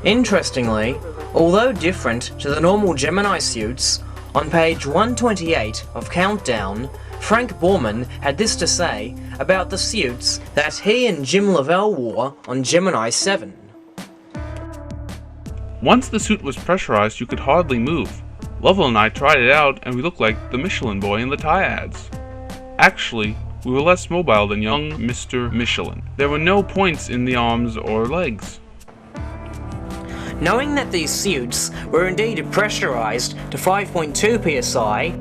Interestingly, although different to the normal Gemini suits, on page 128 of Countdown, Frank Borman had this to say about the suits that he and Jim Lovell wore on Gemini 7. Once the suit was pressurized, you could hardly move. Lovell and I tried it out and we looked like the Michelin boy in the tie ads. Actually, we were less mobile than young Mr. Michelin. There were no points in the arms or legs. Knowing that these suits were indeed pressurized to 5.2 psi,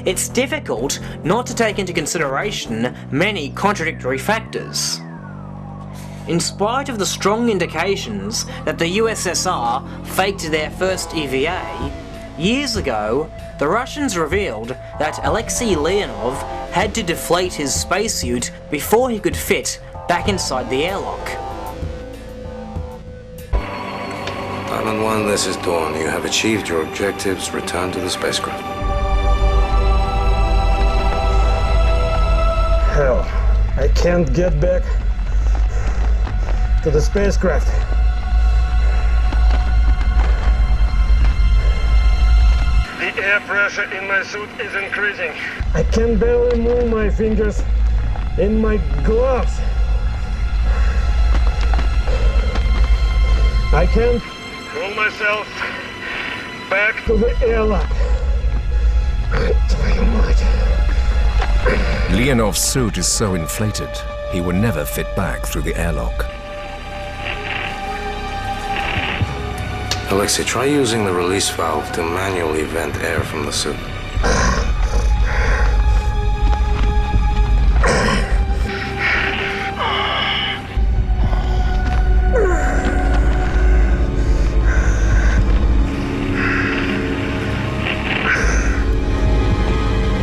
it's difficult not to take into consideration many contradictory factors. In spite of the strong indications that the USSR faked their first EVA, years ago, the Russians revealed that Alexei Leonov had to deflate his spacesuit before he could fit back inside the airlock. Island 1, this is Dawn. You have achieved your objectives. Return to the spacecraft. Hell, I can't get back to the spacecraft. The air pressure in my suit is increasing. I can barely move my fingers in my gloves. I can't pull myself back to the airlock. Leonov's suit is so inflated, he will never fit back through the airlock. Alexei, try using the release valve to manually vent air from the suit.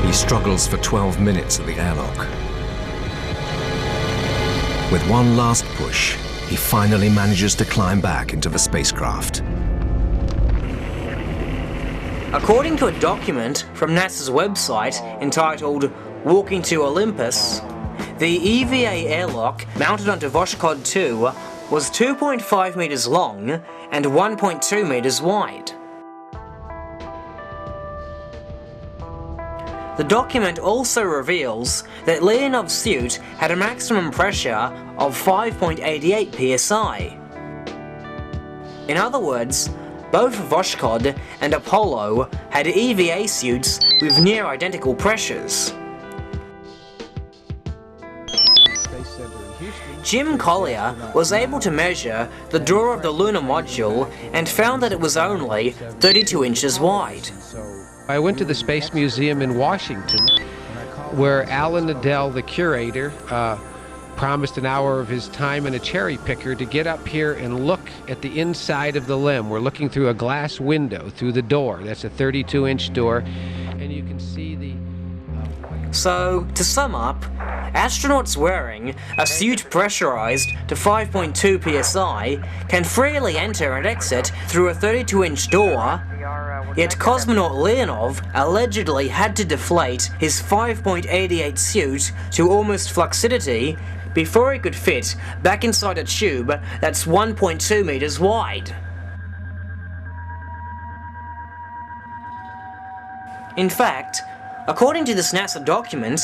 He struggles for 12 minutes at the airlock. With one last push, he finally manages to climb back into the spacecraft. According to a document from NASA's website entitled Walking to Olympus, the EVA airlock mounted onto Voskhod 2 was 2.5 meters long and 1.2 meters wide. The document also reveals that Leonov's suit had a maximum pressure of 5.88 psi. In other words, both Voskhod and Apollo had EVA suits with near identical pressures. Jim Collier was able to measure the door of the lunar module and found that it was only 32 inches wide. I went to the Space Museum in Washington, where Alan Adell, the curator, promised an hour of his time and a cherry picker to get up here and look at the inside of the limb. We're looking through a glass window through the door. That's a 32-inch door, and you can see the... So, to sum up, astronauts wearing a suit pressurized to 5.2 psi can freely enter and exit through a 32-inch door, yet cosmonaut Leonov allegedly had to deflate his 5.88 suit to almost flaccidity before he could fit back inside a tube that's 1.2 meters wide. In fact, according to this NASA document,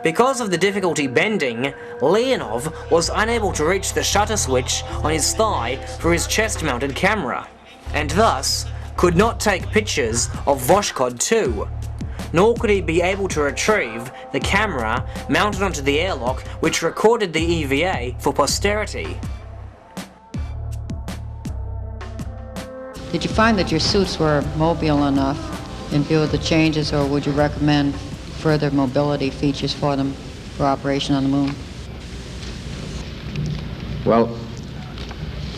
because of the difficulty bending, Leonov was unable to reach the shutter switch on his thigh for his chest-mounted camera, and thus could not take pictures of Voskhod 2, nor could he be able to retrieve the camera mounted onto the airlock which recorded the EVA for posterity. Did you find that your suits were mobile enough in view of the changes, or would you recommend further mobility features for them for operation on the moon? Well,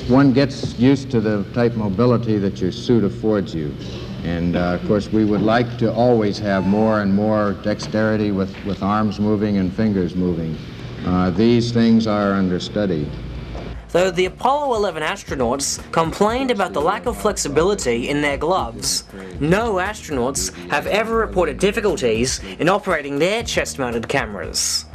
one gets used to the type mobility that your suit affords you. And of course, we would like to always have more and more dexterity with arms moving and fingers moving. These things are under study. Though the Apollo 11 astronauts complained about the lack of flexibility in their gloves, no astronauts have ever reported difficulties in operating their chest-mounted cameras.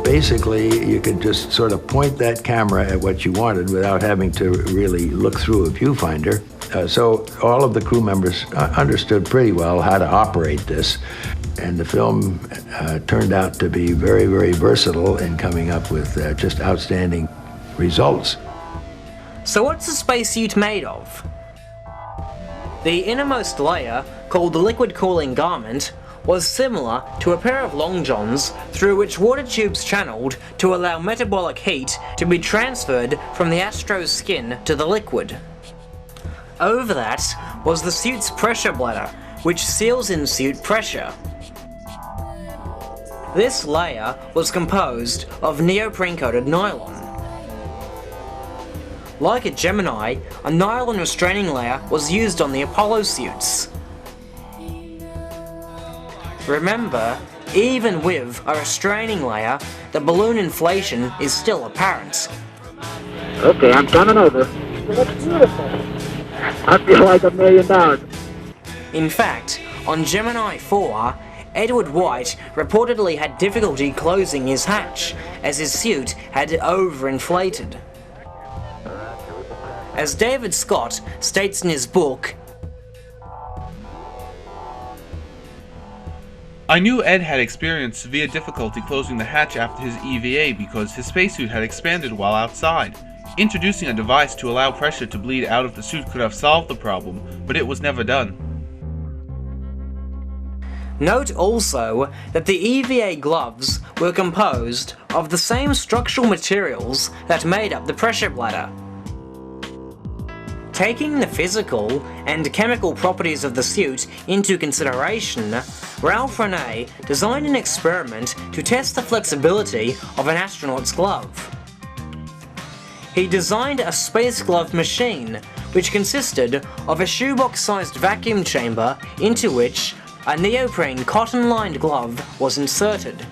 Basically, you could just sort of point that camera at what you wanted without having to really look through a viewfinder. So all of the crew members understood pretty well how to operate this. And the film turned out to be very, very versatile in coming up with just outstanding results. So what's the spacesuit made of? The innermost layer, called the liquid cooling garment, was similar to a pair of long johns through which water tubes channeled to allow metabolic heat to be transferred from the astro's skin to the liquid. Over that was the suit's pressure bladder, which seals in suit pressure. This layer was composed of neoprene-coated nylon. Like a Gemini, a nylon restraining layer was used on the Apollo suits. Remember, even with a restraining layer, the balloon inflation is still apparent. Okay, I'm coming over. That's beautiful. I feel like $1 million. In fact, on Gemini 4, Edward White reportedly had difficulty closing his hatch, as his suit had overinflated. As David Scott states in his book, I knew Ed had experienced severe difficulty closing the hatch after his EVA because his spacesuit had expanded while outside. Introducing a device to allow pressure to bleed out of the suit could have solved the problem, but it was never done. Note also that the EVA gloves were composed of the same structural materials that made up the pressure bladder. Taking the physical and chemical properties of the suit into consideration, Ralph Rene designed an experiment to test the flexibility of an astronaut's glove. He designed a space glove machine, which consisted of a shoebox-sized vacuum chamber into which a neoprene cotton-lined glove was inserted.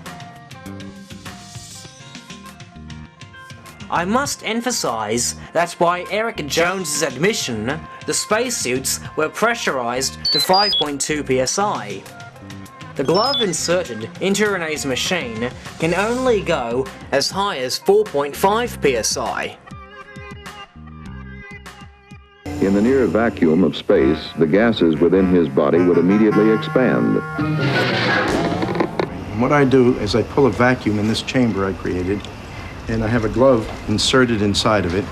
I must emphasize that by Eric Jones's admission, the spacesuits were pressurized to 5.2 psi. The glove inserted into Rene's machine can only go as high as 4.5 psi. In the near vacuum of space, the gases within his body would immediately expand. What I do is I pull a vacuum in this chamber I created, and I have a glove inserted inside of it.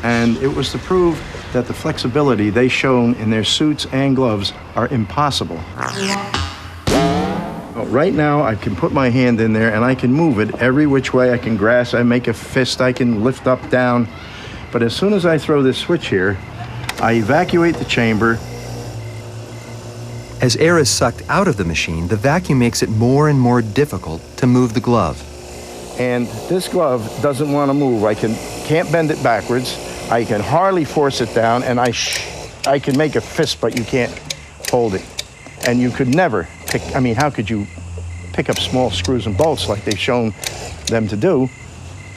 And it was to prove that the flexibility they shown in their suits and gloves are impossible. Right now, I can put my hand in there and I can move it every which way I can grasp. I make a fist, I can lift up, down. But as soon as I throw this switch here, I evacuate the chamber. As air is sucked out of the machine, the vacuum makes it more and more difficult to move the glove. And this glove doesn't want to move. I can't bend it backwards. I can hardly force it down, and I can make a fist, but you can't hold it. And you could never pick, I mean, how could you pick up small screws and bolts like they've shown them to do,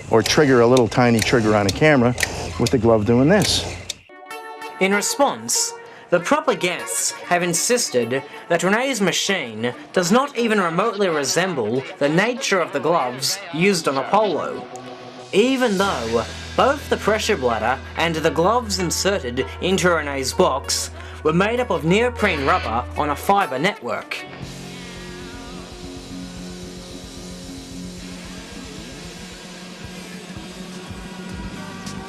or trigger a little tiny trigger on a camera with the glove doing this? In response, the propagandists have insisted that Rene's machine does not even remotely resemble the nature of the gloves used on Apollo, even though both the pressure bladder and the gloves inserted into Rene's box were made up of neoprene rubber on a fiber network.